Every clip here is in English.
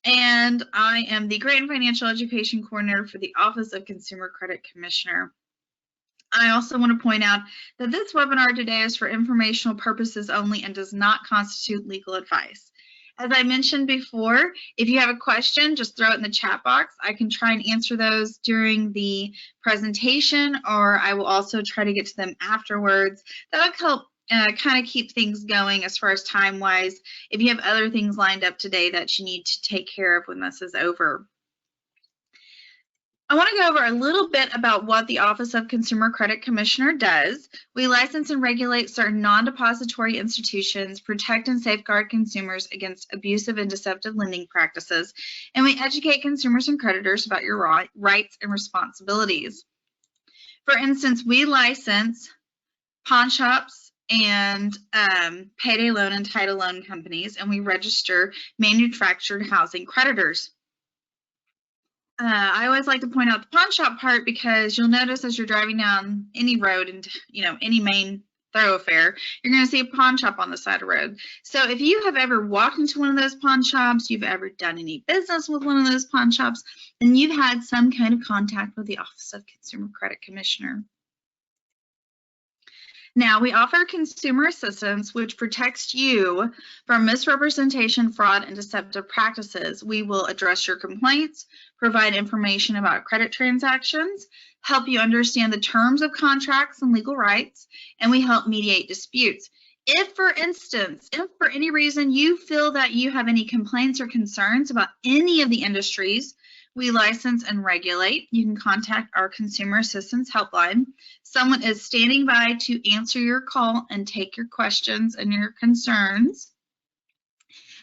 and I am the Grant and Financial Education Coordinator for the Office of Consumer Credit Commissioner. I also want to point out that this webinar today is for informational purposes only and does not constitute legal advice. As I mentioned before, if you have a question, just throw it in the chat box. I can try and answer those during the presentation, or I will also try to get to them afterwards. That'll help kind of keep things going as far as time-wise if you have other things lined up today that you need to take care of when this is over. I want to go over a little bit about what the Office of Consumer Credit Commissioner does. We license and regulate certain non-depository institutions, protect and safeguard consumers against abusive and deceptive lending practices, and we educate consumers and creditors about your rights and responsibilities. For instance, we license pawn shops and payday loan and title loan companies, and we register manufactured housing creditors. I always like to point out the pawn shop part because you'll notice as you're driving down any road and any main thoroughfare, you're going to see a pawn shop on the side of the road. So if you have ever walked into one of those pawn shops, you've ever done any business with one of those pawn shops, then you've had some kind of contact with the Office of Consumer Credit Commissioner. Now, we offer consumer assistance, which protects you from misrepresentation, fraud, and deceptive practices. We will address your complaints, provide information about credit transactions, help you understand the terms of contracts and legal rights, and we help mediate disputes. If, for instance, if for any reason you feel that you have any complaints or concerns about any of the industries we license and regulate, you can contact our Consumer Assistance Helpline. Someone is standing by to answer your call and take your questions and your concerns.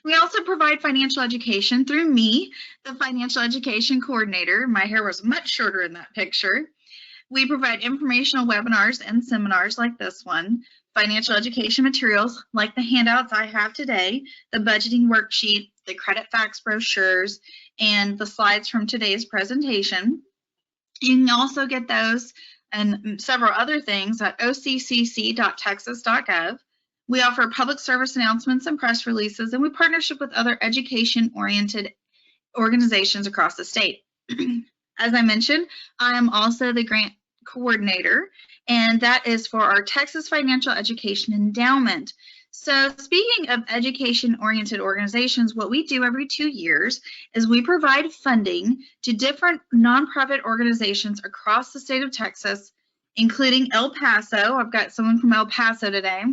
We also provide financial education through me, the Financial Education Coordinator. My hair was much shorter in that picture. We provide informational webinars and seminars like this one, financial education materials like the handouts I have today, the budgeting worksheet, the credit facts brochures, and the slides from today's presentation. You can also get those and several other things at occc.texas.gov. We offer public service announcements and press releases, and we partnership with other education-oriented organizations across the state. As I mentioned, I am also the grant coordinator, and that is for our Texas Financial Education Endowment. So speaking of education-oriented organizations, what we do every 2 years is we provide funding to different nonprofit organizations across the state of Texas, including El Paso. I've got someone from El Paso today.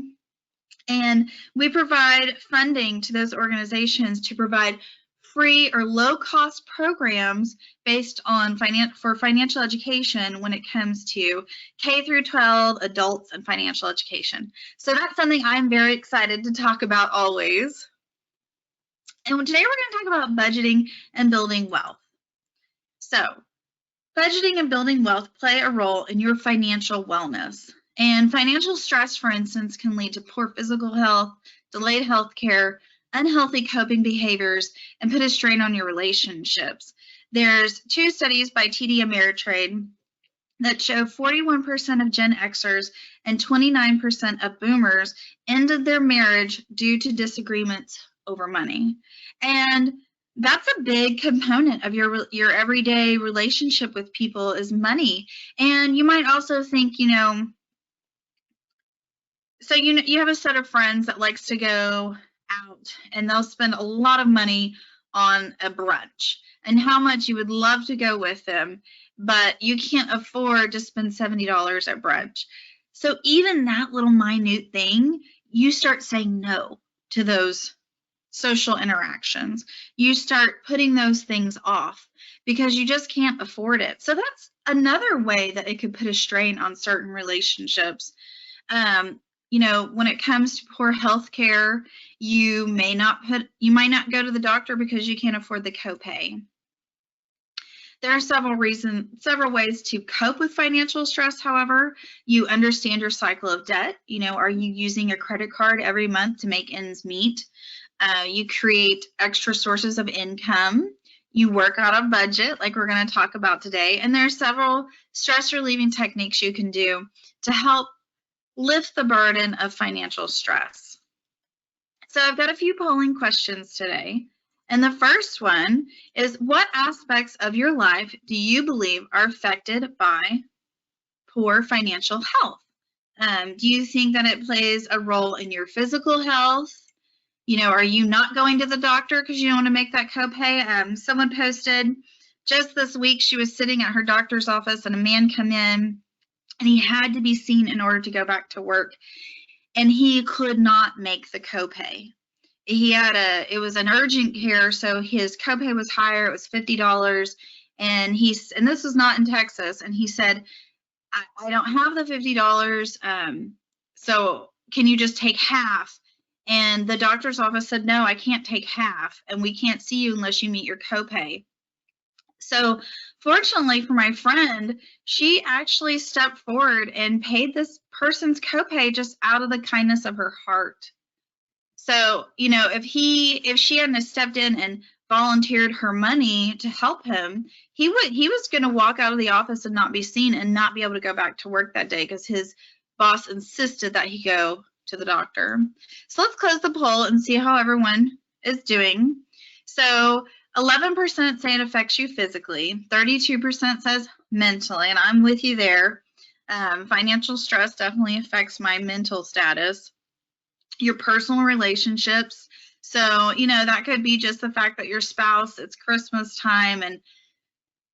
And we provide funding to those organizations to provide free or low-cost programs based on financial education when it comes to K through 12 adults and financial education. So that's something I'm very excited to talk about always. And today we're going to talk about budgeting and building wealth. So budgeting and building wealth play a role in your financial wellness. And financial stress, for instance, can lead to poor physical health, delayed health care, unhealthy coping behaviors, and put a strain on your relationships. There's 2 studies by TD Ameritrade that show 41% of Gen Xers and 29% of boomers ended their marriage due to disagreements over money. And that's a big component of your everyday relationship with people is money. And you might also think, so you have a set of friends that likes to go out and they'll spend a lot of money on a brunch and how much you would love to go with them, but you can't afford to spend $70 at brunch. So even that little minute thing, you start saying no to those social interactions. You start putting those things off because you just can't afford it. So that's another way that it could put a strain on certain relationships. When it comes to poor health care, you might not go to the doctor because you can't afford the copay. There are several ways to cope with financial stress. However, you understand your cycle of debt. Are you using a credit card every month to make ends meet? You create extra sources of income. You work out a budget like we're going to talk about today. And there are several stress relieving techniques you can do to help lift the burden of financial stress. So I've got a few polling questions today. And the first one is, what aspects of your life do you believe are affected by poor financial health? Do you think that it plays a role in your physical health? Are you not going to the doctor because you don't want to make that copay? Someone posted just this week, she was sitting at her doctor's office and a man came in and he had to be seen in order to go back to work. And he could not make the copay. It was an urgent care, so his copay was higher. It was $50. And this was not in Texas. And he said, I don't have the $50. So can you just take half? And the doctor's office said, no, I can't take half. And we can't see you unless you meet your copay. So fortunately for my friend, she actually stepped forward and paid this person's copay just out of the kindness of her heart. So, if she hadn't stepped in and volunteered her money to help him, he was going to walk out of the office and not be seen and not be able to go back to work that day because his boss insisted that he go to the doctor. So let's close the poll and see how everyone is doing. So 11% say it affects you physically, 32% says mentally, and I'm with you there. Financial stress definitely affects my mental status. Your personal relationships. So, that could be just the fact that your spouse, it's Christmas time and,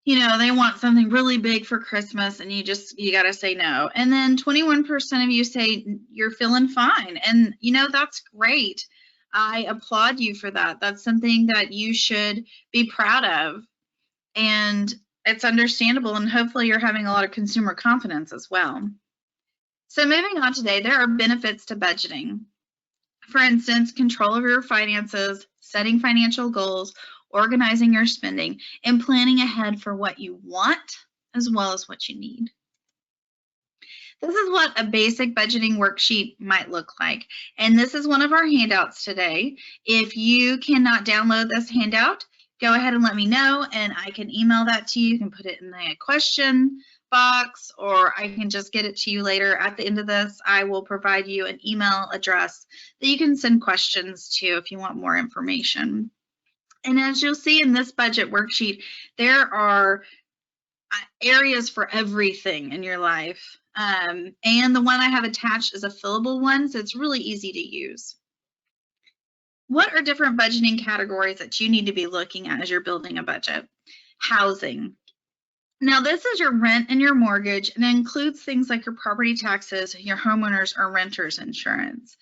they want something really big for Christmas and you got to say no. And then 21% of you say you're feeling fine. And, that's great. I applaud you for that. That's something that you should be proud of. And it's understandable. And hopefully you're having a lot of consumer confidence as well. So moving on today, there are benefits to budgeting. For instance, control of your finances, setting financial goals, organizing your spending, and planning ahead for what you want as well as what you need. This is what a basic budgeting worksheet might look like. And this is one of our handouts today. If you cannot download this handout, go ahead and let me know and I can email that to you. You can put it in the question box or I can just get it to you later. At the end of this, I will provide you an email address that you can send questions to if you want more information. And as you'll see in this budget worksheet, there are areas for everything in your life. And the one I have attached is a fillable one, so it's really easy to use. What are different budgeting categories that you need to be looking at as you're building a budget? Housing. Now, this is your rent and your mortgage, and it includes things like your property taxes, your homeowners or renters insurance.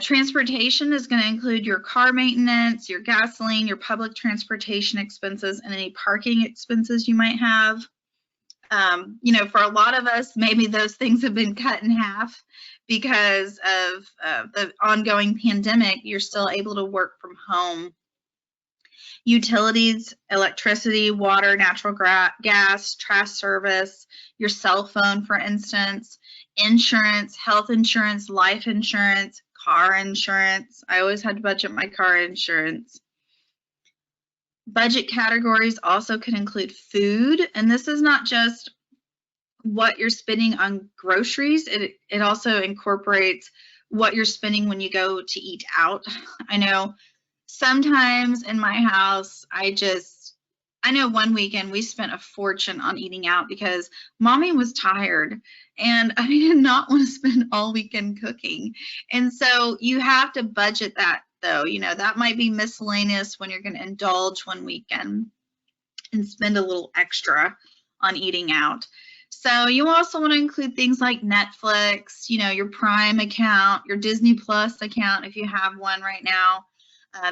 Transportation is going to include your car maintenance, your gasoline, your public transportation expenses, and any parking expenses you might have. For a lot of us, maybe those things have been cut in half because of the ongoing pandemic. You're still able to work from home. Utilities, electricity, water, natural gas, trash service, your cell phone, for instance, insurance, health insurance, life insurance, car insurance. I always had to budget my car insurance. Budget categories also can include food, and this is not just what you're spending on groceries. It also incorporates what you're spending when you go to eat out. I know sometimes in my house, I know one weekend we spent a fortune on eating out because mommy was tired and I did not want to spend all weekend cooking. And so you have to budget that though. That might be miscellaneous when you're going to indulge one weekend and spend a little extra on eating out. So you also want to include things like Netflix, your Prime account, your Disney Plus account if you have one right now.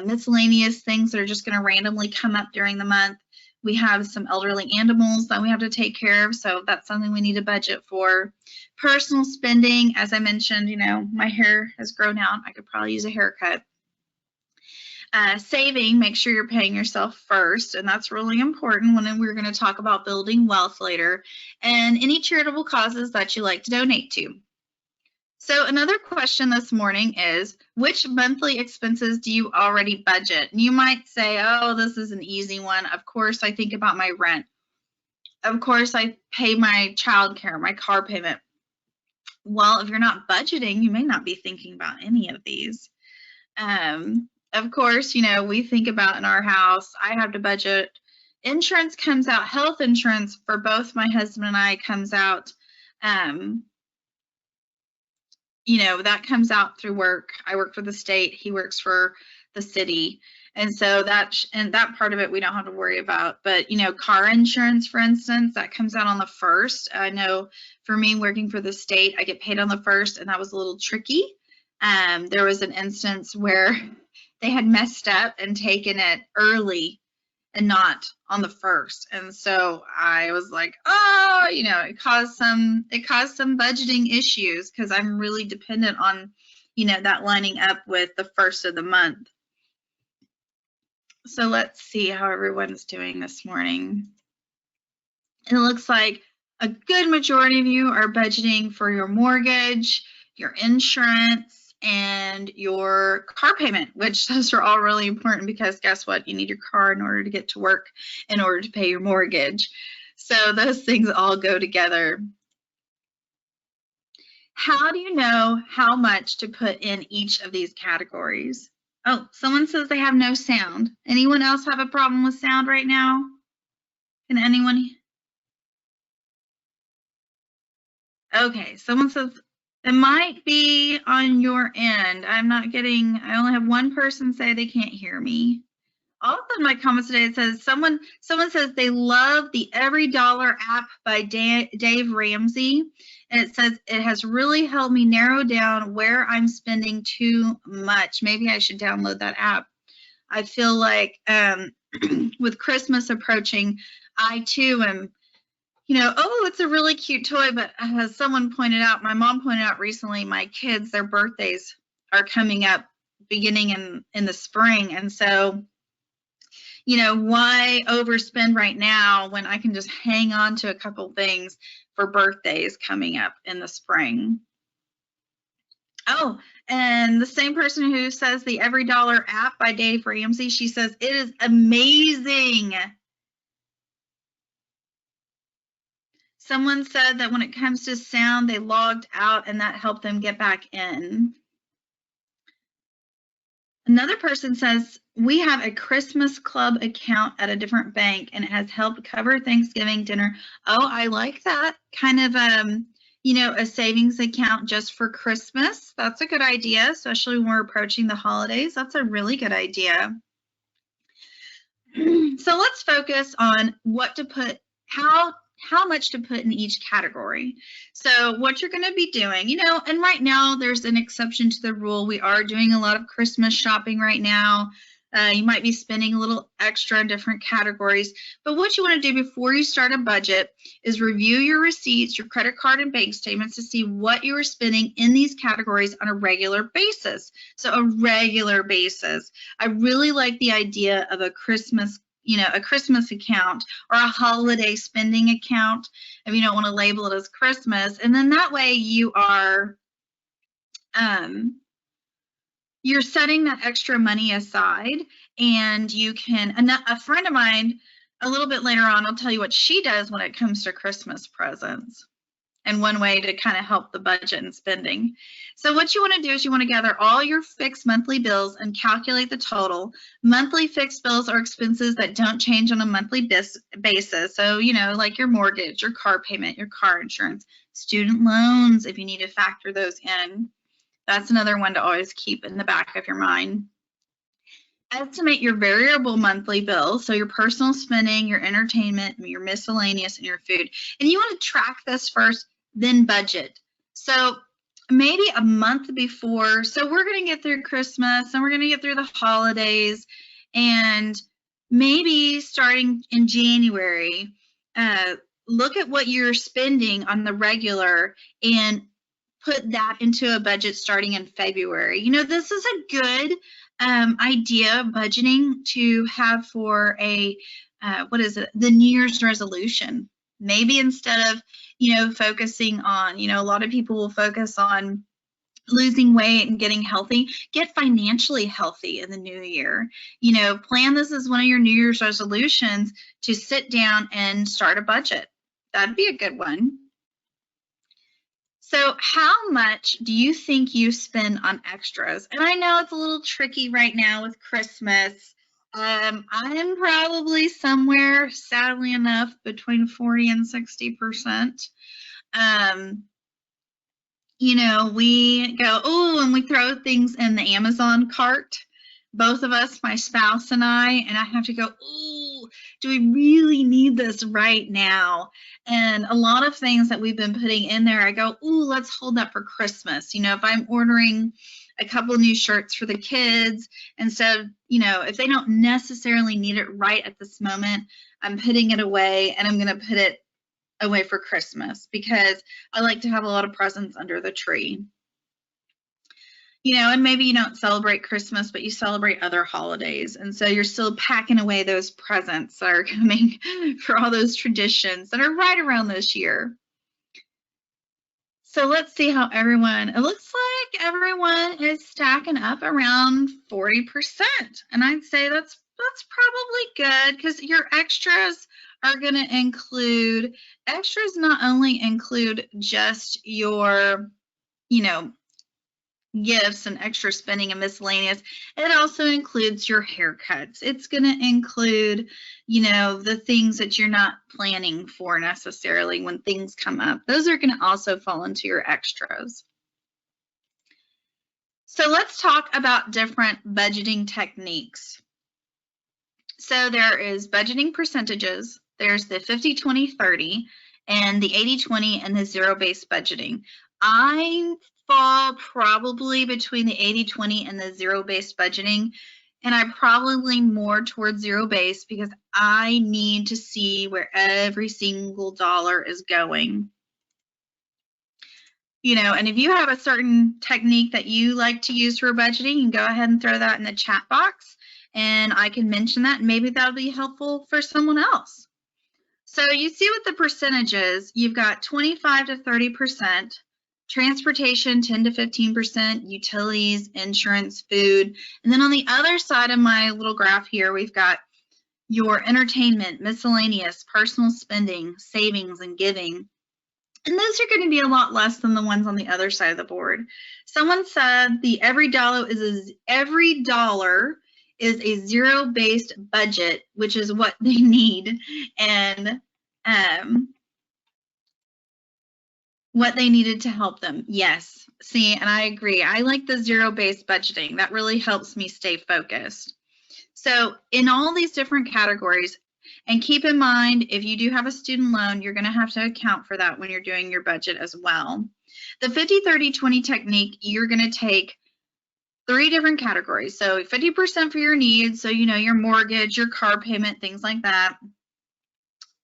Miscellaneous things that are just going to randomly come up during the month. We have some elderly animals that we have to take care of, so that's something we need to budget for. Personal spending, as I mentioned, my hair has grown out. I could probably use a haircut. Saving, make sure you're paying yourself first, and that's really important when we're going to talk about building wealth later. And any charitable causes that you like to donate to. So another question this morning is, which monthly expenses do you already budget? And you might say, oh, this is an easy one. Of course, I think about my rent. Of course, I pay my childcare, my car payment. Well, if you're not budgeting, you may not be thinking about any of these. of course, we think about in our house, I have to budget. Insurance comes out, health insurance for both my husband and I comes out, that comes out through work. I work for the state, he works for the city. And so that part of it we don't have to worry about. But, car insurance, for instance, that comes out on the 1st. I know for me working for the state, I get paid on the 1st, and that was a little tricky. There was an instance where they had messed up and taken it early and not on the 1st. And so I was like, it caused some budgeting issues because I'm really dependent on, that lining up with the 1st of the month. So let's see how everyone's doing this morning. It looks like a good majority of you are budgeting for your mortgage, your insurance, and your car payment, which those are all really important because guess what? You need your car in order to get to work, in order to pay your mortgage. So those things all go together. How do you know how much to put in each of these categories? Oh, someone says they have no sound. Anyone else have a problem with sound right now? Can anyone? Okay, someone says it might be on your end. I only have one person say they can't hear me. Also in my comments today, it says someone says they love the Every Dollar app by Dave Ramsey. And it says it has really helped me narrow down where I'm spending too much. Maybe I should download that app. I feel like with Christmas approaching, I too am, it's a really cute toy, but as someone pointed out, my mom pointed out recently, my kids, their birthdays are coming up beginning in the spring. And so, why overspend right now when I can just hang on to a couple things for birthdays coming up in the spring? Oh, and the same person who says the Every Dollar app by Dave Ramsey, she says it is amazing. Someone said that when it comes to sound, they logged out and that helped them get back in. Another person says, we have a Christmas club account at a different bank and it has helped cover Thanksgiving dinner. Oh, I like that kind of, a savings account just for Christmas. That's a good idea, especially when we're approaching the holidays. That's a really good idea. So let's focus on what to put, how much to put in each category. So what you're going to be doing, and right now there's an exception to the rule. We are doing a lot of Christmas shopping right now. You might be spending a little extra in different categories, but what you want to do before you start a budget is review your receipts, your credit card and bank statements to see what you are spending in these categories on a regular basis. So a regular basis. I really like the idea of a Christmas account or a holiday spending account if you don't want to label it as Christmas. And then that way you are, you're setting that extra money aside and you can, a friend of mine, a little bit later on, I'll tell you what she does when it comes to Christmas presents and one way to kind of help the budget and spending. So what you want to do is you want to gather all your fixed monthly bills and calculate the total. Monthly fixed bills are expenses that don't change on a monthly basis. So, like your mortgage, your car payment, your car insurance, student loans, if you need to factor those in. That's another one to always keep in the back of your mind. Estimate your variable monthly bills, so your personal spending, your entertainment, your miscellaneous, and your food. And you want to track this first, then budget. So maybe a month before, so we're going to get through Christmas and we're going to get through the holidays, and maybe starting in January, look at what you're spending on the regular and put that into a budget starting in February. This is a good idea, budgeting, to have for a, the New Year's resolution. Maybe instead of, focusing on, a lot of people will focus on losing weight and getting healthy, get financially healthy in the new year. Plan this as one of your New Year's resolutions to sit down and start a budget. That'd be a good one. So how much do you think you spend on extras? And I know it's a little tricky right now with Christmas. I'm probably somewhere, sadly enough, between 40 and 60%. Um, we go, oh, and we throw things in the Amazon cart. Both of us, my spouse and I have to go, oh, do we really need this right now? And a lot of things that we've been putting in there, I go, oh, let's hold that for Christmas. If I'm ordering a couple new shirts for the kids, instead of, if they don't necessarily need it right at this moment, I'm putting it away and I'm going to put it away for Christmas because I like to have a lot of presents under the tree. And maybe you don't celebrate Christmas, but you celebrate other holidays. And so you're still packing away those presents that are coming for all those traditions that are right around this year. So let's see how it looks like everyone is stacking up around 40%. And I'd say that's probably good because your extras are going to include, extras not only include just your, gifts and extra spending and miscellaneous, it also includes your haircuts. It's going to include, the things that you're not planning for necessarily when things come up. Those are going to also fall into your extras. So let's talk about different budgeting techniques. So there is budgeting percentages. There's the 50-20-30 and the 80-20 and the zero-based budgeting. I fall probably between the 80-20 and the zero-based budgeting, and I probably lean more towards zero-based because I need to see where every single dollar is going. And if you have a certain technique that you like to use for budgeting, you can go ahead and throw that in the chat box, and I can mention that, and maybe that'll be helpful for someone else. So you see with the percentages, you've got 25 to 30%, transportation 10 to 15%, utilities, insurance, food. And then on the other side of my little graph here, we've got your entertainment, miscellaneous, personal spending, savings, and giving. And those are going to be a lot less than the ones on the other side of the board. Someone said the every dollar is a zero-based budget, which is what they need, and what they needed to help them. Yes, see, and I agree. I like the zero-based budgeting. That really helps me stay focused. So in all these different categories, and keep in mind, if you do have a student loan, you're going to have to account for that when you're doing your budget as well. The 50-30-20 technique, you're going to take 3 different categories. So 50% for your needs, so your mortgage, your car payment, things like that.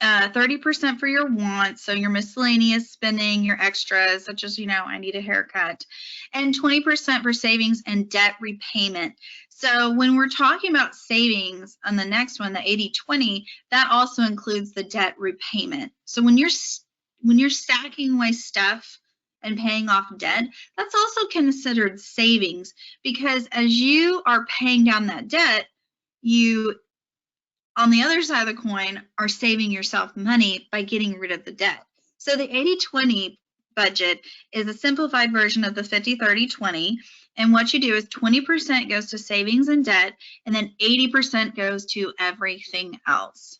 30% for your wants, so your miscellaneous spending, your extras, such as, I need a haircut, and 20% for savings and debt repayment. So when we're talking about savings on the next one, the 80-20, that also includes the debt repayment. So when you're stacking away stuff and paying off debt, that's also considered savings, because as you are paying down that debt, you, on the other side of the coin, are saving yourself money by getting rid of the debt. So the 80-20 budget is a simplified version of the 50-30-20. And what you do is 20% goes to savings and debt, and then 80% goes to everything else.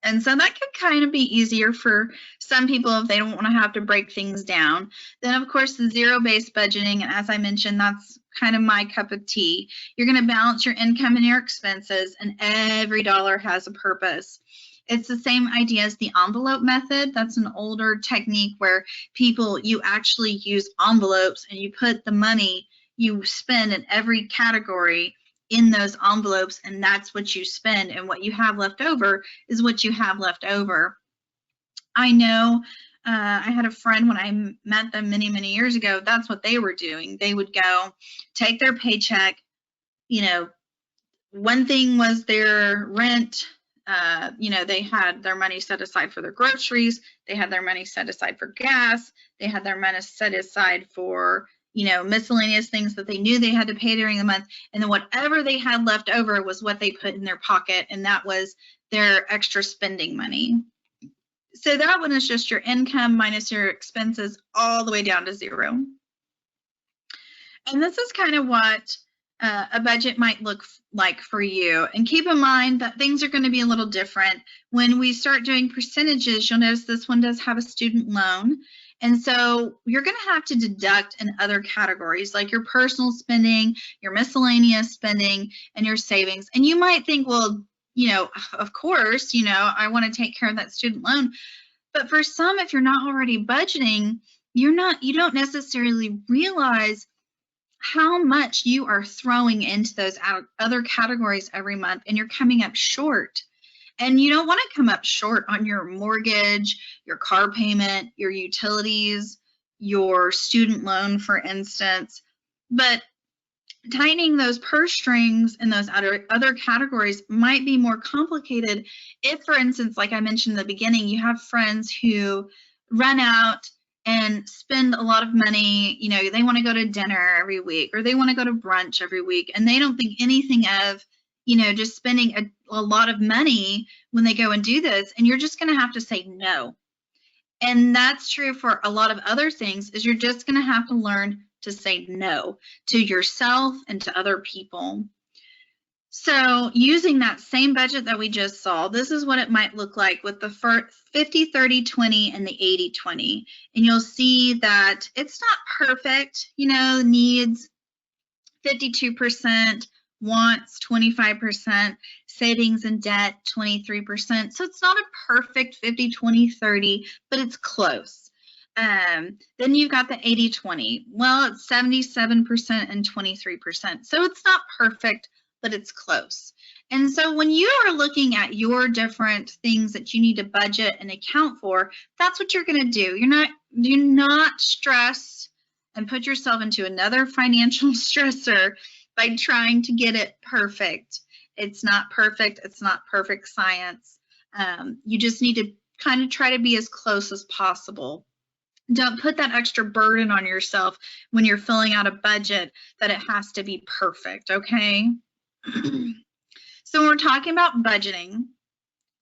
And so that could kind of be easier for some people if they don't want to have to break things down. Then, of course, the zero-based budgeting, and as I mentioned, that's kind of my cup of tea. You're going to balance your income and your expenses, and every dollar has a purpose. It's the same idea as the envelope method. That's an older technique where you actually use envelopes and you put the money you spend in every category in those envelopes, and that's what you spend, and what you have left over is what you have left over. I know I had a friend when I met them many, many years ago, that's what they were doing. They would go take their paycheck, one thing was their rent, they had their money set aside for their groceries, they had their money set aside for gas, they had their money set aside for miscellaneous things that they knew they had to pay during the month, and then whatever they had left over was what they put in their pocket, and that was their extra spending money. So that one is just your income minus your expenses all the way down to zero. And this is kind of what a budget might look like for you. And keep in mind that things are going to be a little different. When we start doing percentages, you'll notice this one does have a student loan. And so you're going to have to deduct in other categories like your personal spending, your miscellaneous spending, and your savings. And you might think, well, you know, of course, you know, I want to take care of that student loan. But for some, if you're not already budgeting, you don't necessarily realize how much you are throwing into those other categories every month, and you're coming up short. And you don't want to come up short on your mortgage, your car payment, your utilities, your student loan, for instance. But tightening those purse strings in those other categories might be more complicated if, for instance, like I mentioned in the beginning, you have friends who run out and spend a lot of money. You know, they want to go to dinner every week, or they want to go to brunch every week, and they don't think anything of, you know, just spending a lot of money when they go and do this, and you're just going to have to say no. And that's true for a lot of other things, is you're just going to have to learn to say no to yourself and to other people. So using that same budget that we just saw, this is what it might look like with the 50, 30, 20 and the 80, 20. And you'll see that it's not perfect, you know, needs 52%, wants 25%, savings and debt 23%. So it's not a perfect 50, 20, 30, but it's close. Then you've got the 80, 20. Well, it's 77% and 23%. So it's not perfect, but it's close. And so when you are looking at your different things that you need to budget and account for, that's what you're going to do. Do not stress and put yourself into another financial stressor by trying to get it perfect. It's not perfect. It's not perfect science. You just need to kind of try to be as close as possible. Don't put that extra burden on yourself when you're filling out a budget that it has to be perfect, okay? So when we're talking about budgeting,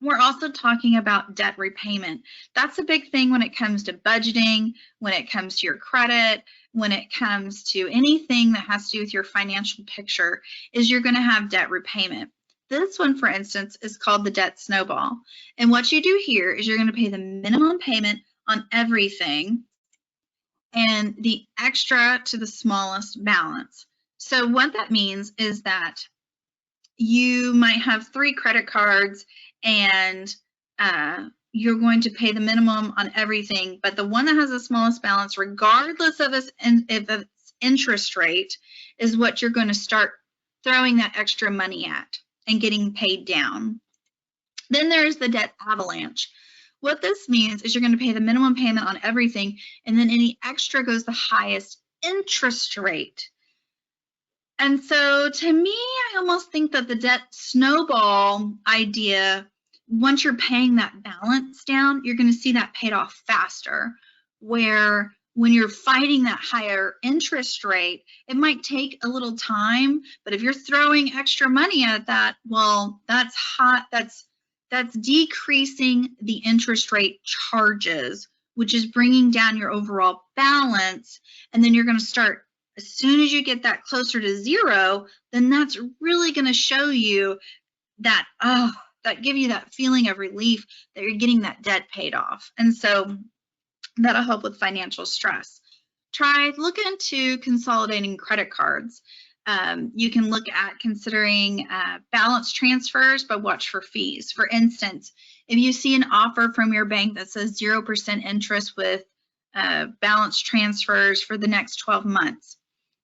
we're also talking about debt repayment. That's a big thing when it comes to budgeting, when it comes to your credit, when it comes to anything that has to do with your financial picture, is you're going to have debt repayment. This one, for instance, is called the debt snowball. And what you do here is you're going to pay the minimum payment on everything and the extra to the smallest balance. So what that means is that you might have 3 credit cards, and you're going to pay the minimum on everything, but the one that has the smallest balance, regardless of its interest rate, is what you're going to start throwing that extra money at and getting paid down. Then there's the debt avalanche. What this means is you're going to pay the minimum payment on everything, and then any extra goes the highest interest rate. And so to me, I almost think that the debt snowball idea, once you're paying that balance down, you're going to see that paid off faster, where when you're fighting that higher interest rate, it might take a little time, but if you're throwing extra money at that, well, that's decreasing the interest rate charges, which is bringing down your overall balance. And then you're going to start, as soon as you get that closer to zero, then that's really going to show you that, that give you that feeling of relief that you're getting that debt paid off. And so that'll help with financial stress. Look into consolidating credit cards. You can look at considering balance transfers, but watch for fees. For instance, if you see an offer from your bank that says 0% interest with balance transfers for the next 12 months,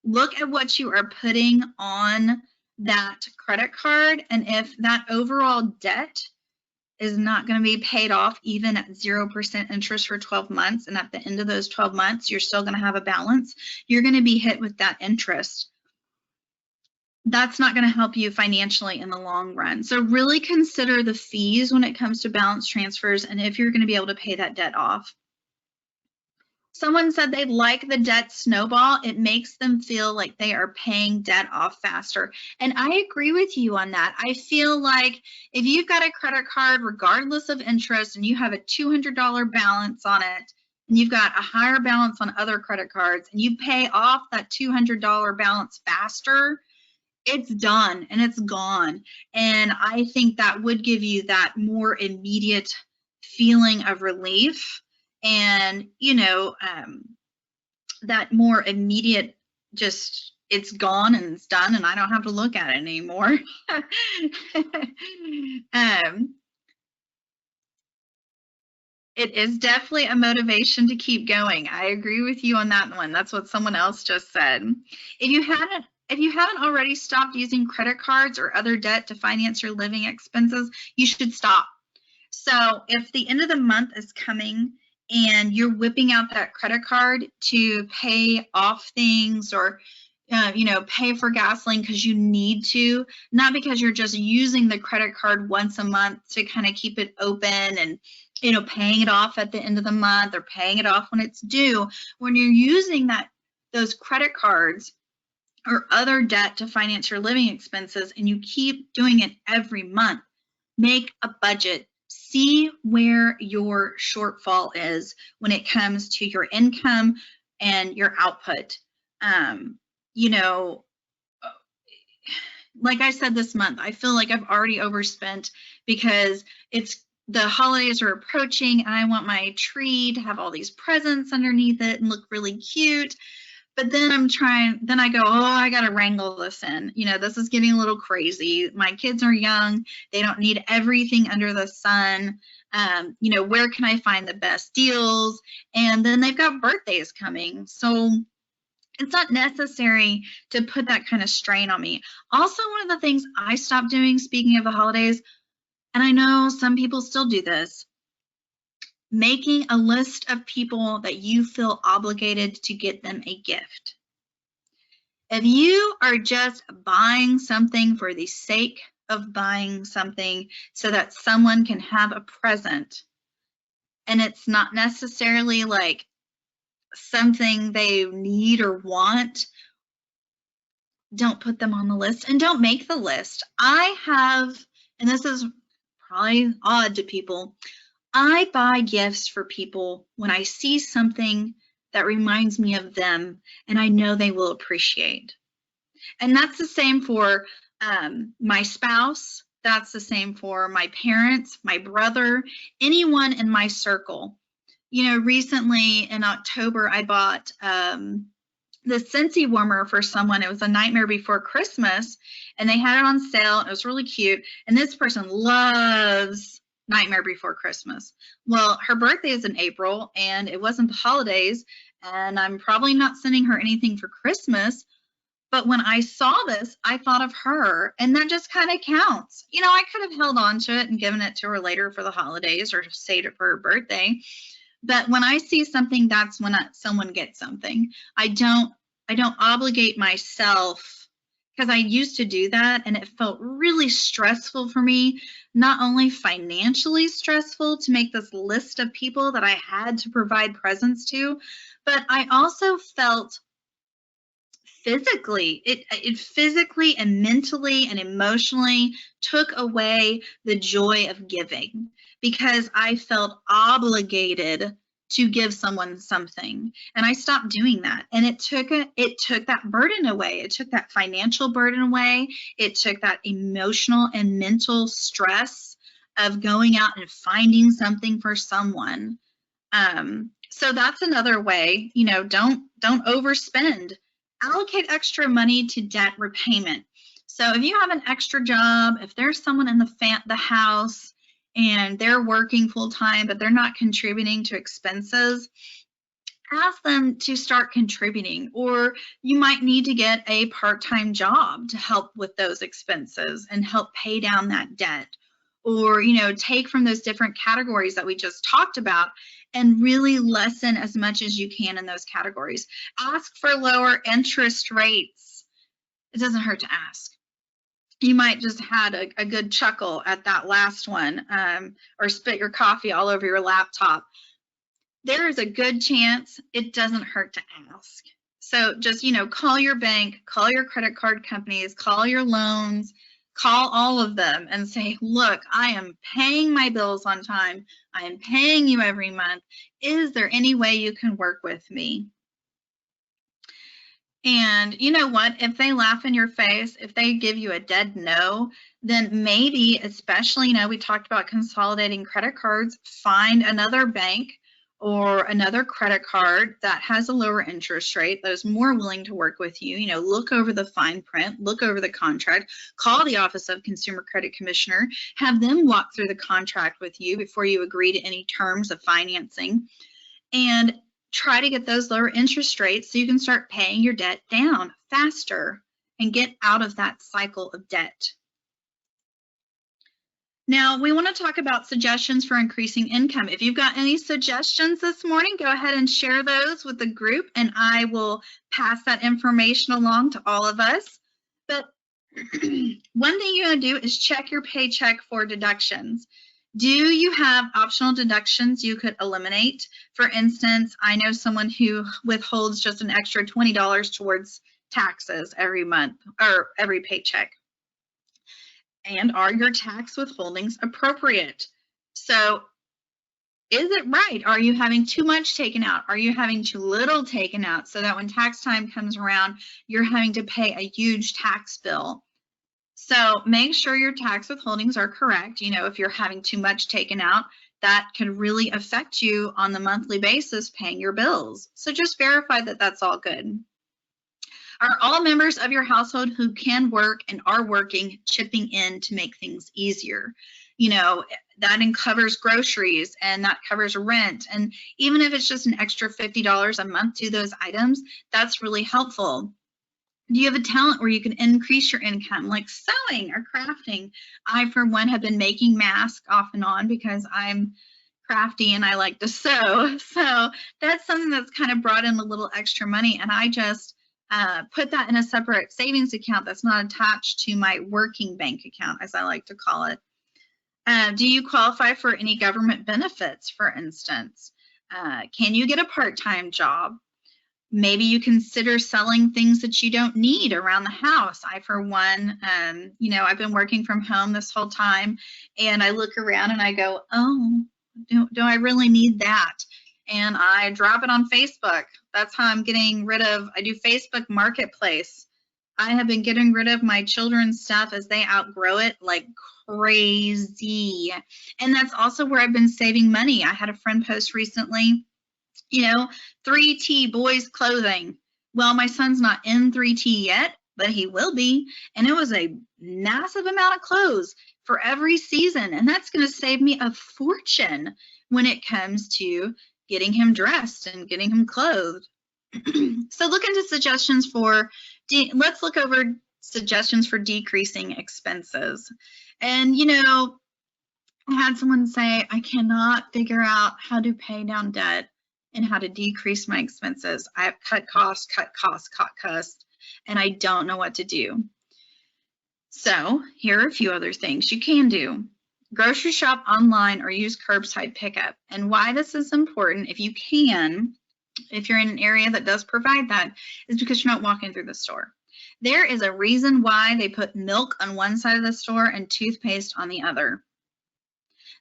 look at what you are putting on that credit card, and if that overall debt is not going to be paid off even at 0% interest for 12 months, and at the end of those 12 months, you're still going to have a balance, you're going to be hit with that interest. That's not going to help you financially in the long run. So really consider the fees when it comes to balance transfers and if you're going to be able to pay that debt off. Someone said they like the debt snowball. It makes them feel like they are paying debt off faster. And I agree with you on that. I feel like if you've got a credit card, regardless of interest, and you have a $200 balance on it, and you've got a higher balance on other credit cards, and you pay off that $200 balance faster, it's done and it's gone. And I think that would give you that more immediate feeling of relief and, that more immediate, just it's gone and it's done and I don't have to look at it anymore. It is definitely a motivation to keep going. I agree with you on that one. That's what someone else just said. If you haven't already stopped using credit cards or other debt to finance your living expenses, you should stop. So if the end of the month is coming and you're whipping out that credit card to pay off things or pay for gasoline because you need to, not because you're just using the credit card once a month to kind of keep it open and paying it off at the end of the month or paying it off when it's due. When you're using those credit cards or other debt to finance your living expenses and you keep doing it every month, make a budget. See where your shortfall is when it comes to your income and your output. Like I said this month, I feel like I've already overspent because the holidays are approaching and I want my tree to have all these presents underneath it and look really cute. But then I go, oh, I got to wrangle this in. This is getting a little crazy. My kids are young. They don't need everything under the sun. Where can I find the best deals? And then they've got birthdays coming. So it's not necessary to put that kind of strain on me. Also, one of the things I stopped doing, speaking of the holidays, and I know some people still do this, making a list of people that you feel obligated to get them a gift. If you are just buying something for the sake of buying something so that someone can have a present, and it's not necessarily like something they need or want, don't put them on the list and don't make the list. I have, and this is probably odd to people, I buy gifts for people when I see something that reminds me of them and I know they will appreciate. And that's the same for my spouse. That's the same for my parents, my brother, anyone in my circle. Recently in October, I bought the Scentsy warmer for someone. It was a Nightmare Before Christmas, and they had it on sale. And it was really cute. And this person loves Nightmare Before Christmas. Well, her birthday is in April, and it wasn't the holidays, and I'm probably not sending her anything for Christmas. But when I saw this, I thought of her, and that just kind of counts. I could have held on to it and given it to her later for the holidays or saved it for her birthday. But when I see something, that's when someone gets something. I don't obligate myself, because I used to do that and it felt really stressful for me, not only financially stressful to make this list of people that I had to provide presents to, but I also felt physically, it physically and mentally and emotionally took away the joy of giving, because I felt obligated to give someone something, and I stopped doing that. And it took that burden away. It took that financial burden away. It took that emotional and mental stress of going out and finding something for someone. So that's another way. Don't overspend. Allocate extra money to debt repayment. So if you have an extra job, if there's someone in the house and they're working full time, but they're not contributing to expenses, ask them to start contributing. Or you might need to get a part-time job to help with those expenses and help pay down that debt. Or, take from those different categories that we just talked about and really lessen as much as you can in those categories. Ask for lower interest rates. It doesn't hurt to ask. You might just had a good chuckle at that last one, or spit your coffee all over your laptop. there is a good chance it doesn't hurt to ask. So just, call your bank, call your credit card companies, call your loans, call all of them and say, look, I am paying my bills on time. I am paying you every month. Is there any way you can work with me? And you know what? If they laugh in your face, if they give you a dead no, then maybe, especially, we talked about consolidating credit cards, find another bank or another credit card that has a lower interest rate, that is more willing to work with you. Look over the fine print, look over the contract, call the Office of Consumer Credit Commissioner, have them walk through the contract with you before you agree to any terms of financing, and try to get those lower interest rates so you can start paying your debt down faster and get out of that cycle of debt. Now, we want to talk about suggestions for increasing income. If you've got any suggestions this morning, go ahead and share those with the group, and I will pass that information along to all of us. But one thing you want to do is check your paycheck for deductions. Do you have optional deductions you could eliminate? For instance, I know someone who withholds just an extra $20 towards taxes every month or every paycheck. And are your tax withholdings appropriate? So is it right? Are you having too much taken out? Are you having too little taken out so that when tax time comes around, you're having to pay a huge tax bill? So make sure your tax withholdings are correct. If you're having too much taken out, that can really affect you on the monthly basis paying your bills. So just verify that that's all good. Are all members of your household who can work and are working chipping in to make things easier? That covers groceries and that covers rent. And even if it's just an extra $50 a month to those items, that's really helpful. Do you have a talent where you can increase your income, like sewing or crafting? I, for one, have been making masks off and on because I'm crafty and I like to sew. So that's something that's kind of brought in a little extra money, and I just put that in a separate savings account that's not attached to my working bank account, as I like to call it. Do you qualify for any government benefits, for instance? Can you get a part-time job? Maybe you consider selling things that you don't need around the house. I, for one, I've been working from home this whole time, and I look around and I go, oh, do I really need that? And I drop it on Facebook. That's how I'm getting rid of, I do Facebook Marketplace. I have been getting rid of my children's stuff as they outgrow it like crazy. And that's also where I've been saving money. I had a friend post recently, 3T boys clothing. Well, my son's not in 3T yet, but he will be. And it was a massive amount of clothes for every season. And that's going to save me a fortune when it comes to getting him dressed and getting him clothed. So look into suggestions for, let's look over suggestions for decreasing expenses. And, I had someone say, I cannot figure out how to pay down debt and how to decrease my expenses. I have cut costs, and I don't know what to do. So here are a few other things you can do. Grocery shop online or use curbside pickup. And why this is important, if you can, if you're in an area that does provide that, is because you're not walking through the store. There is a reason why they put milk on one side of the store and toothpaste on the other.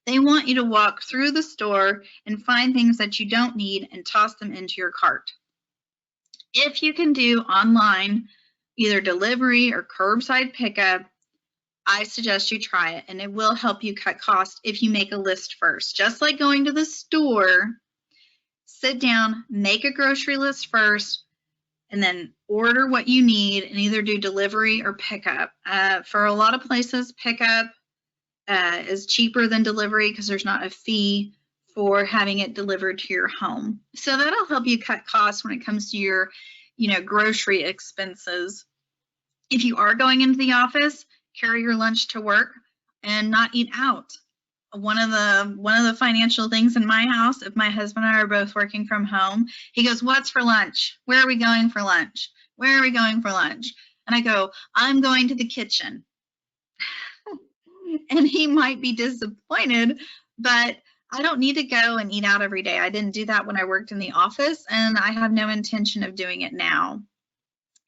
They want you to walk through the store and find things that you don't need and toss them into your cart. If you can do online, either delivery or curbside pickup, I suggest you try it, and it will help you cut costs if you make a list first. Just like going to the store, sit down, make a grocery list first, and then order what you need and either do delivery or pickup. For a lot of places, pickup is cheaper than delivery because there's not a fee for having it delivered to your home. So that'll help you cut costs when it comes to your, grocery expenses. If you are going into the office, carry your lunch to work and not eat out. One of the financial things in my house, if my husband and I are both working from home, he goes, "What's for lunch? Where are we going for lunch? Where are we going for lunch?" And I go, "I'm going to the kitchen." And he might be disappointed, but I don't need to go and eat out every day. I didn't do that when I worked in the office, and I have no intention of doing it now.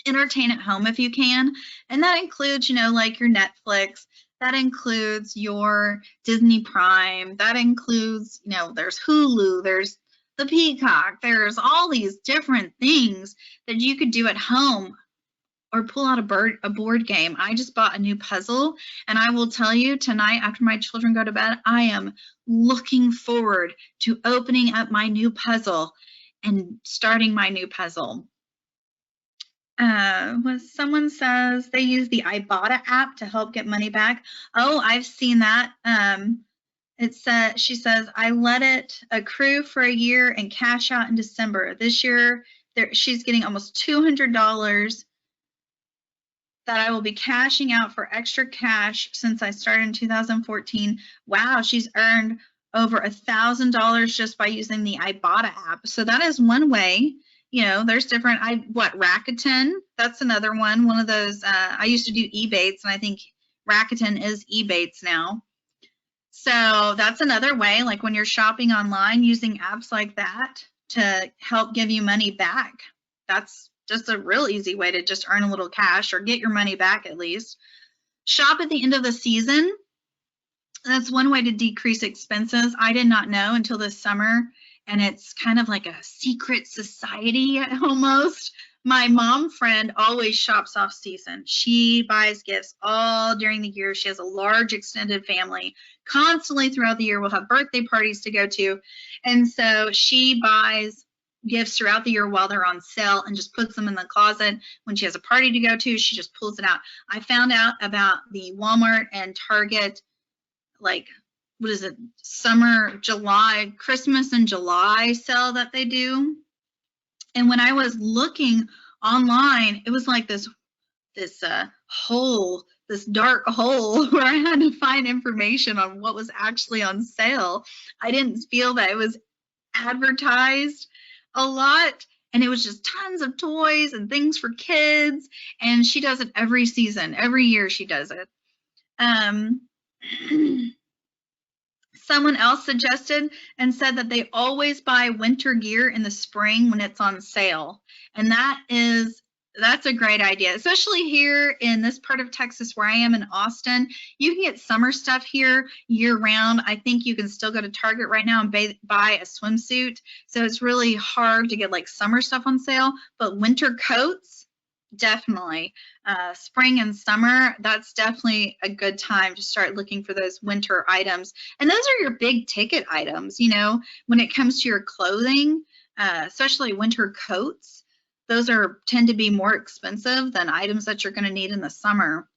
Entertain at home if you can, and that includes, like your Netflix, that includes your Disney Prime, that includes, there's Hulu, there's the Peacock, there's all these different things that you could do at home, or pull out a board game. I just bought a new puzzle, and I will tell you, tonight after my children go to bed, I am looking forward to opening up my new puzzle and starting my new puzzle. Someone says they use the Ibotta app to help get money back. Oh, I've seen that. She says, I let it accrue for a year and cash out in December. This year, she's getting almost $200 that I will be cashing out for extra cash since I started in 2014. Wow, she's earned over $1,000 just by using the Ibotta app. So that is one way. There's different, Rakuten, that's another one. One of those, I used to do Ebates, and I think Rakuten is Ebates now. So that's another way, like when you're shopping online, using apps like that to help give you money back. That's just a real easy way to just earn a little cash or get your money back at least. Shop at the end of the season. That's one way to decrease expenses. I did not know until this summer, and it's kind of like a secret society almost. My mom friend always shops off season. She buys gifts all during the year. She has a large extended family. Constantly throughout the year, we'll have birthday parties to go to. And so she buys gifts throughout the year while they're on sale and just puts them in the closet. When she has a party to go to, she just pulls it out. I found out about the Walmart and Target, like, what is it, summer, July, Christmas and July sale that they do. And when I was looking online, it was like this hole, this dark hole where I had to find information on what was actually on sale. I didn't feel that it was advertised a lot, and it was just tons of toys and things for kids, and she does it every season. Every year she does it. Someone else suggested and said that they always buy winter gear in the spring when it's on sale. And that's a great idea, especially here in this part of Texas where I am in Austin. You can get summer stuff here year round. I think you can still go to Target right now and buy a swimsuit. So it's really hard to get like summer stuff on sale, but winter coats, definitely. Spring and summer, that's definitely a good time to start looking for those winter items. And those are your big ticket items, when it comes to your clothing, especially winter coats. Those tend to be more expensive than items that you're going to need in the summer.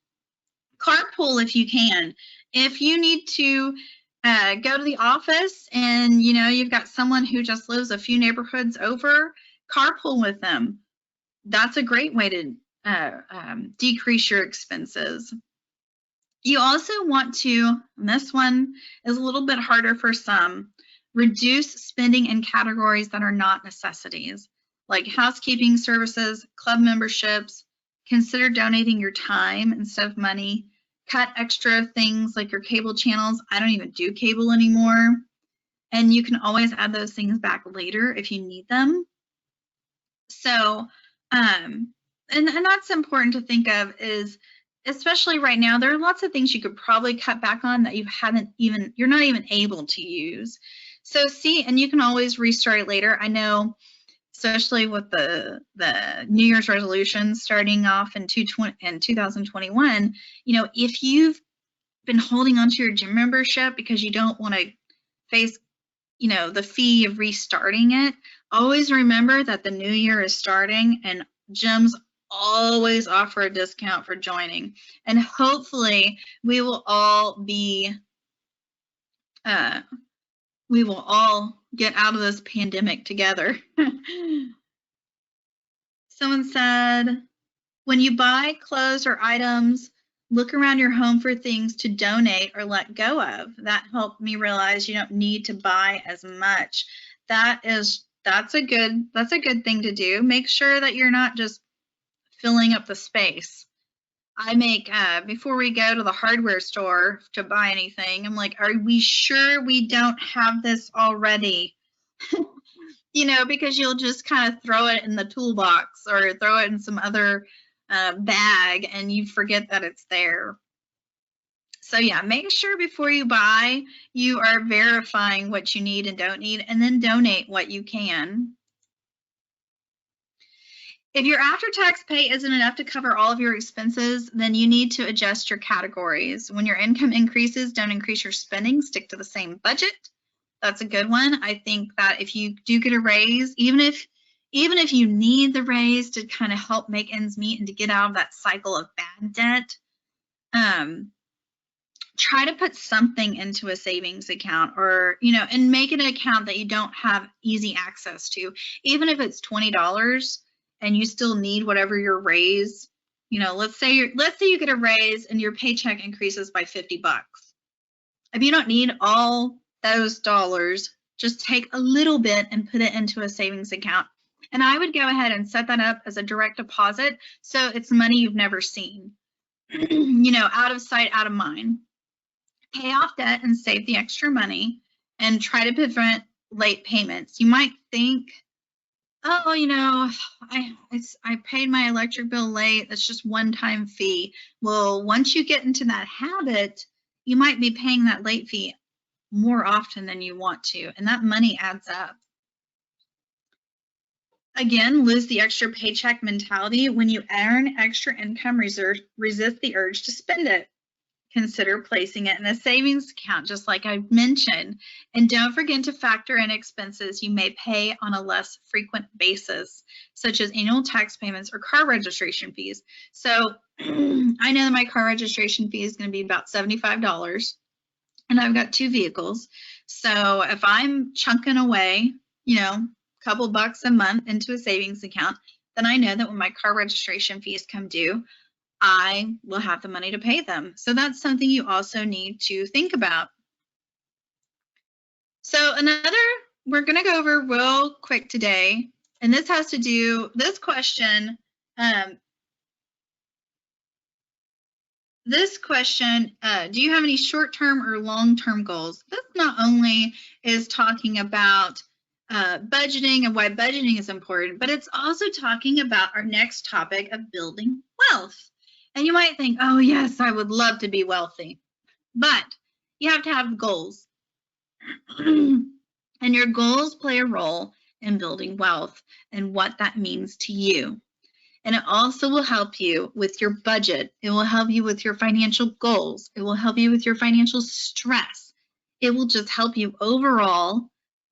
Carpool if you can. If you need to go to the office and you've got someone who just lives a few neighborhoods over, carpool with them. That's a great way to decrease your expenses. You also want to, and this one is a little bit harder for some, reduce spending in categories that are not necessities, like housekeeping services, club memberships. Consider donating your time instead of money. Cut extra things like your cable channels. I don't even do cable anymore. And you can always add those things back later if you need them. So, and that's important to think of, is especially right now, there are lots of things you could probably cut back on that you're not even able to use. So and you can always restart it later. I know, especially with the New Year's resolutions starting off in 2021, if you've been holding onto your gym membership because you don't want to face, the fee of restarting it, always remember that the new year is starting and gyms always offer a discount for joining. And hopefully we will all get out of this pandemic together. Someone said, when you buy clothes or items, look around your home for things to donate or let go of. That helped me realize you don't need to buy as much. That's a good thing to do. Make sure that you're not just filling up the space. I make, before we go to the hardware store to buy anything, I'm like, are we sure we don't have this already? You know, because you'll just kind of throw it in the toolbox or throw it in some other bag and you forget that it's there. So yeah, make sure before you buy, you are verifying what you need and don't need, and then donate what you can. If your after-tax pay isn't enough to cover all of your expenses, then you need to adjust your categories. When your income increases, don't increase your spending, stick to the same budget. That's a good one. I think that if you do get a raise, even if you need the raise to kind of help make ends meet and to get out of that cycle of bad debt, try to put something into a savings account, or, you know, and make it an account that you don't have easy access to. Even if it's $20 and you still need whatever your raise, you know, let's say you get a raise and your paycheck increases by $50. If you don't need all those dollars, just take a little bit and put it into a savings account. And I would go ahead and set that up as a direct deposit, so it's money you've never seen. You know, out of sight, out of mind. Pay off debt and save the extra money, and try to prevent late payments. You might think, oh, you know, I paid my electric bill late. That's just one-time fee. Well, once you get into that habit, you might be paying that late fee more often than you want to, and that money adds up. Again, lose the extra paycheck mentality. When you earn extra income, resist the urge to spend it. Consider placing it in a savings account, just like I mentioned. And don't forget to factor in expenses you may pay on a less frequent basis, such as annual tax payments or car registration fees. So I know that my car registration fee is going to be about $75, and I've got 2 vehicles. So if I'm chunking away, you know, a couple bucks a month into a savings account, then I know that when my car registration fees come due, I will have the money to pay them. So that's something you also need to think about. So we're going to go over real quick today, and this has to do, this question, do you have any short-term or long-term goals? This not only is talking about budgeting and why budgeting is important, but it's also talking about our next topic of building wealth. And you might think, oh yes, I would love to be wealthy, but you have to have goals. And your goals play a role in building wealth and what that means to you. And it also will help you with your budget. It will help you with your financial goals. It will help you with your financial stress. It will just help you overall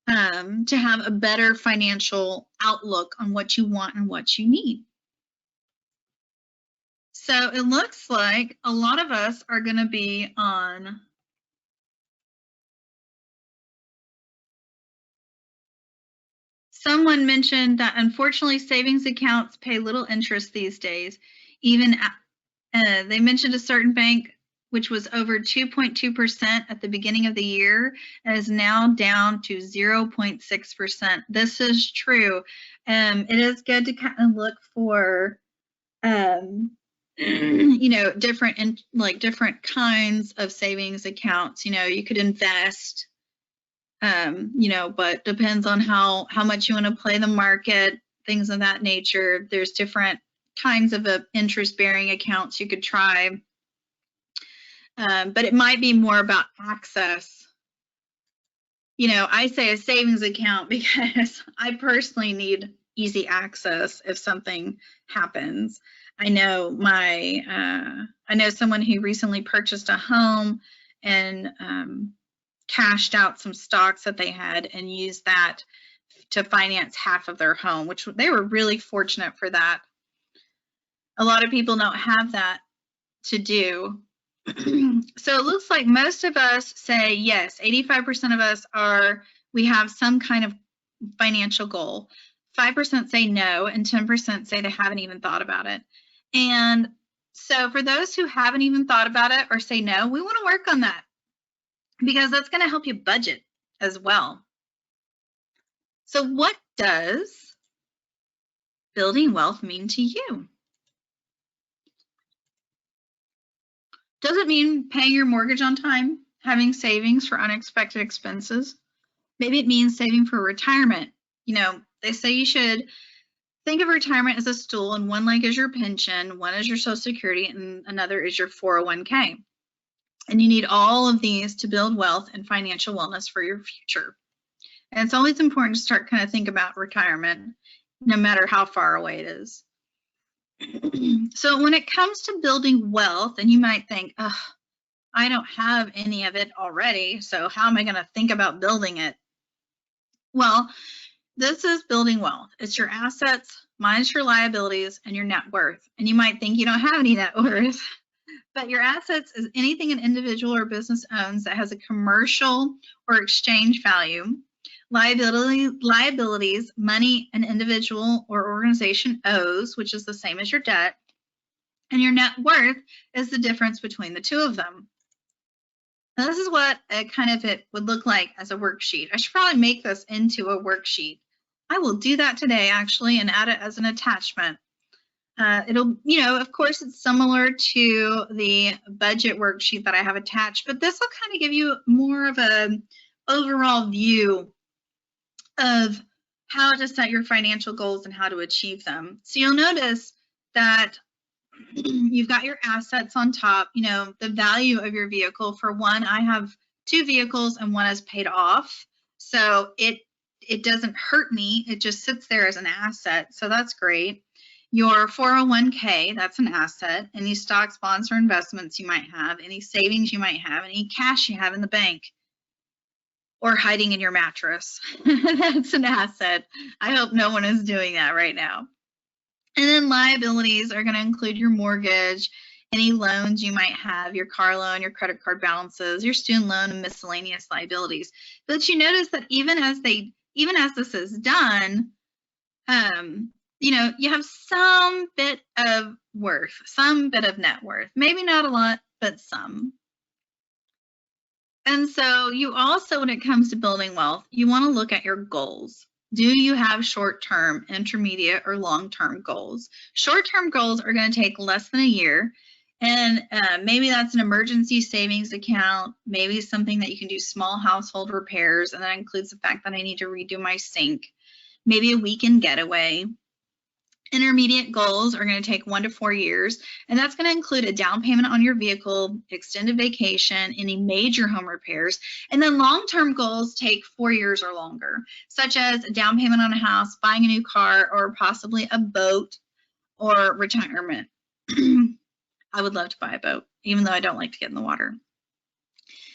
to have a better financial outlook on what you want and what you need. So it looks like a lot of us are going to be on someone mentioned that unfortunately savings accounts pay little interest these days. Even they mentioned a certain bank which was over 2.2% at the beginning of the year and is now down to 0.6%. This is true. It is good to kind of look for you know, different kinds of savings accounts. You know, you could invest, you know, but depends on how much you want to play the market, things of that nature. There's different kinds of interest-bearing accounts you could try, but it might be more about access. You know, I say a savings account because I personally need easy access if something happens. I know I know someone who recently purchased a home and cashed out some stocks that they had and used that to finance half of their home, which they were really fortunate for that. A lot of people don't have that to do. So it looks like most of us say yes. 85% of us we have some kind of financial goal. 5% say no, and 10% say they haven't even thought about it. And so for those who haven't even thought about it or say no, we want to work on that, because that's going to help you budget as well. So what does building wealth mean to you? Does it mean paying your mortgage on time, having savings for unexpected expenses? Maybe it means saving for retirement. You know, they say you should think of retirement as a stool, and one leg is your pension, one is your Social Security, and another is your 401k. And you need all of these to build wealth and financial wellness for your future. And it's always important to start kind of think about retirement, no matter how far away it is. So when it comes to building wealth, and you might think, oh, I don't have any of it already, so how am I going to think about building it? Well, this is building wealth. It's your assets minus your liabilities and your net worth. And you might think you don't have any net worth, but your assets is anything an individual or business owns that has a commercial or exchange value. Liabilities, money an individual or organization owes, which is the same as your debt. And your net worth is the difference between the two of them. Now, this is what it would look like as a worksheet. I should probably make this into a worksheet. I will do that today, actually, and add it as an attachment. It'll, of course, it's similar to the budget worksheet that I have attached, but this will kind of give you more of an overall view of how to set your financial goals and how to achieve them. So you'll notice that you've got your assets on top, the value of your vehicle. For one, I have 2 vehicles and one is paid off. So it doesn't hurt me. It just sits there as an asset. So that's great. Your 401k, that's an asset. Any stocks, bonds, or investments you might have, any savings you might have, any cash you have in the bank or hiding in your mattress. That's an asset. I hope no one is doing that right now. And then liabilities are going to include your mortgage, any loans you might have, your car loan, your credit card balances, your student loan, and miscellaneous liabilities. But you notice that even as this is done, you have some bit of worth, some bit of net worth. Maybe not a lot, but some. And so you also, when it comes to building wealth, you want to look at your goals. Do you have short-term, intermediate, or long-term goals? Short-term goals are going to take less than a year, and maybe that's an emergency savings account, maybe something that you can do small household repairs, and that includes the fact that I need to redo my sink, maybe a weekend getaway. Intermediate goals are going to take 1 to 4 years, and that's going to include a down payment on your vehicle, extended vacation, any major home repairs. And then long-term goals take 4 years or longer, such as a down payment on a house, buying a new car, or possibly a boat or retirement. I would love to buy a boat, even though I don't like to get in the water.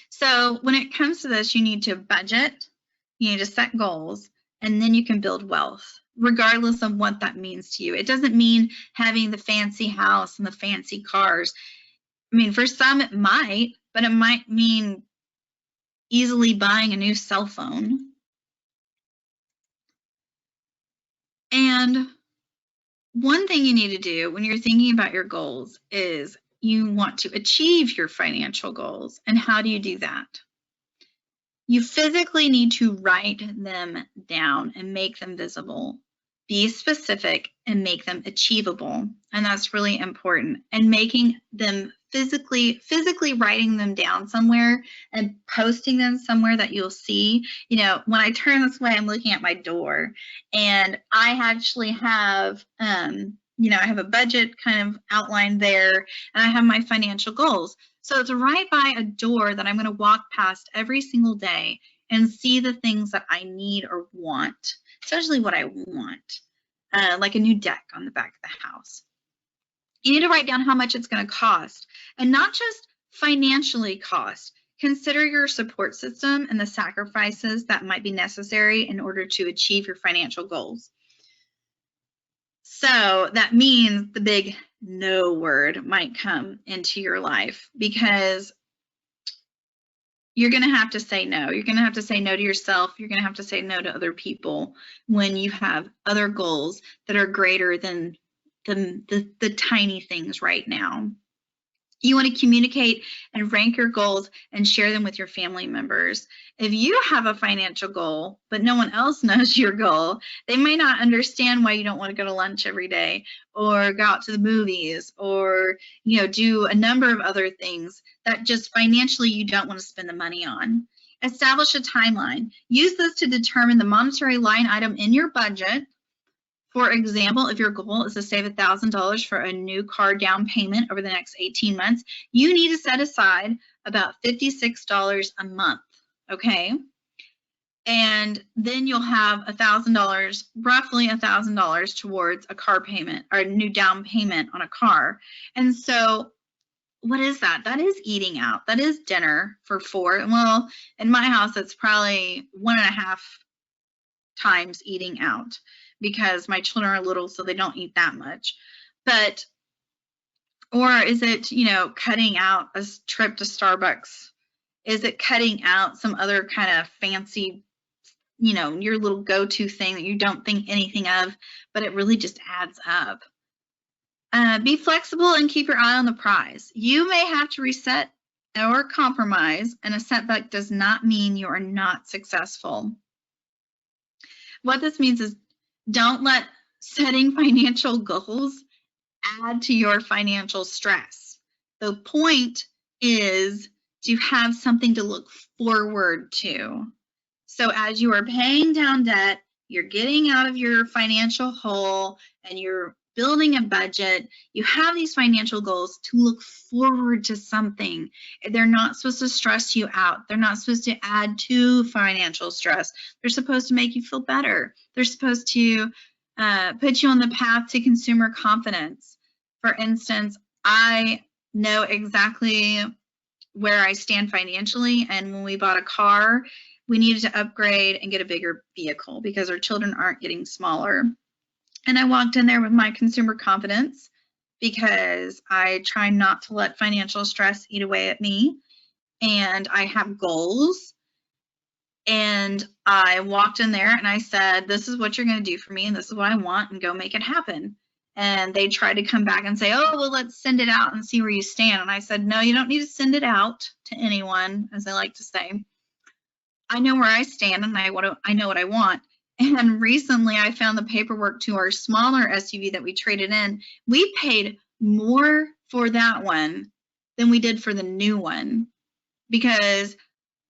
So when it comes to this, you need to budget, you need to set goals, and then you can build wealth, regardless of what that means to you. It doesn't mean having the fancy house and the fancy cars. I mean, for some it might, but it might mean easily buying a new cell phone. And one thing you need to do when you're thinking about your goals is you want to achieve your financial goals. And how do you do that? You physically need to write them down and make them visible. Be specific and make them achievable. And that's really important. And making them physically writing them down somewhere and posting them somewhere that you'll see. When I turn this way, I'm looking at my door, and I actually have, I have a budget kind of outlined there, and I have my financial goals. So it's right by a door that I'm going to walk past every single day and see the things that I need or want, especially what I want, like a new deck on the back of the house. You need to write down how much it's going to cost, and not just financially cost. Consider your support system and the sacrifices that might be necessary in order to achieve your financial goals. So that means the big no word might come into your life, because you're going to have to say no. You're going to have to say no to yourself. You're going to have to say no to other people when you have other goals that are greater than the tiny things right now. You want to communicate and rank your goals and share them with your family members. If you have a financial goal, but no one else knows your goal, they may not understand why you don't want to go to lunch every day or go out to the movies or, do a number of other things that just financially you don't want to spend the money on. Establish a timeline. Use this to determine the monetary line item in your budget. For example, if your goal is to save $1,000 for a new car down payment over the next 18 months, you need to set aside about $56 a month, okay? And then you'll have $1,000, roughly $1,000 towards a car payment or a new down payment on a car. And so what is that? That is eating out. That is dinner for 4. Well, in my house, it's probably 1.5 times eating out, because my children are little, so they don't eat that much. Or is it, cutting out a trip to Starbucks? Is it cutting out some other kind of fancy, your little go-to thing that you don't think anything of, but it really just adds up? Be flexible and keep your eye on the prize. You may have to reset or compromise, and a setback does not mean you are not successful. What this means is, don't let setting financial goals add to your financial stress. The point is to have something to look forward to. So as you are paying down debt, you're getting out of your financial hole, and you're building a budget, you have these financial goals to look forward to something. They're not supposed to stress you out. They're not supposed to add to financial stress. They're supposed to make you feel better. They're supposed to put you on the path to consumer confidence. For instance, I know exactly where I stand financially, and when we bought a car, we needed to upgrade and get a bigger vehicle because our children aren't getting smaller. And I walked in there with my consumer confidence, because I try not to let financial stress eat away at me, and I have goals. And I walked in there and I said, this is what you're going to do for me, and this is what I want, and go make it happen. And they tried to come back and say, oh, well, let's send it out and see where you stand. And I said, no, you don't need to send it out to anyone, as I like to say. I know where I stand, and I know what I want. And recently I found the paperwork to our smaller SUV that we traded in. We paid more for that one than we did for the new one, because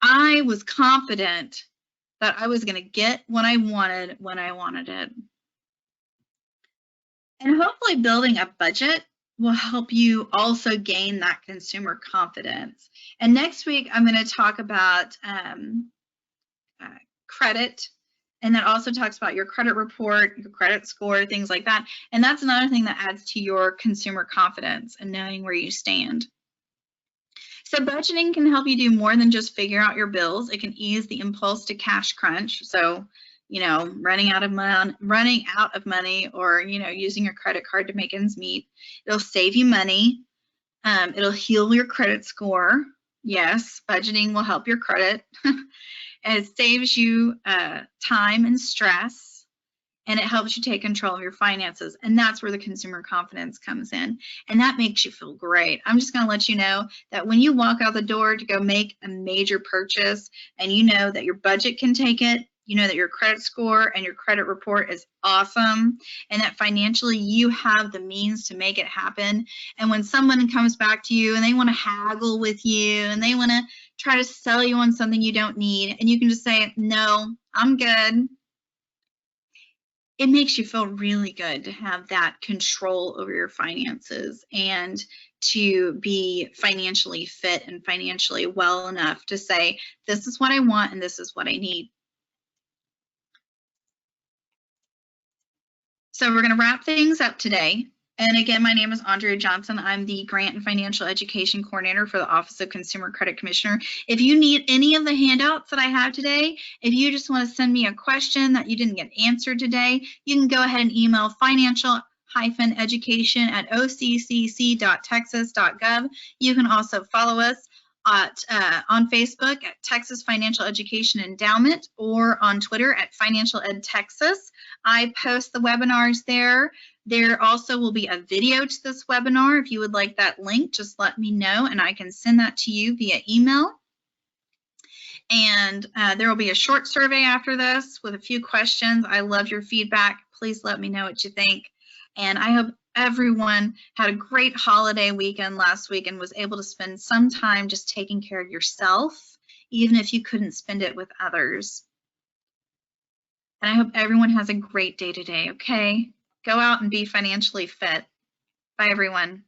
I was confident that I was going to get what I wanted when I wanted it. And hopefully building a budget will help you also gain that consumer confidence. And next week, I'm going to talk about credit. And that also talks about your credit report, your credit score, things like that. And that's another thing that adds to your consumer confidence and knowing where you stand. So budgeting can help you do more than just figure out your bills. It can ease the impulse to cash crunch. So, running out of money, or, using your credit card to make ends meet. It'll save you money. It'll heal your credit score. Yes, budgeting will help your credit. And it saves you time and stress, and it helps you take control of your finances. And that's where the consumer confidence comes in. And that makes you feel great. I'm just going to let you know that when you walk out the door to go make a major purchase, and you know that your budget can take it, you know that your credit score and your credit report is awesome, and that financially you have the means to make it happen. And when someone comes back to you and they want to haggle with you and they want to try to sell you on something you don't need, and you can just say, no, I'm good. It makes you feel really good to have that control over your finances, and to be financially fit and financially well enough to say, this is what I want and this is what I need. So we're going to wrap things up today. And again, my name is Andrea Johnson. I'm the Grant and Financial Education Coordinator for the Office of Consumer Credit Commissioner. If you need any of the handouts that I have today, if you just want to send me a question that you didn't get answered today, you can go ahead and email financial-education@occc.texas.gov. You can also follow us on Facebook at Texas Financial Education Endowment, or on Twitter at Financial Ed Texas. I post the webinars there There also will be a video to this webinar. If you would like that link, just let me know and I can send that to you via email. And there will be a short survey after this with a few questions. I love your feedback. Please let me know what you think. And I hope everyone had a great holiday weekend last week and was able to spend some time just taking care of yourself, even if you couldn't spend it with others. And I hope everyone has a great day today, okay? Go out and be financially fit. Bye, everyone.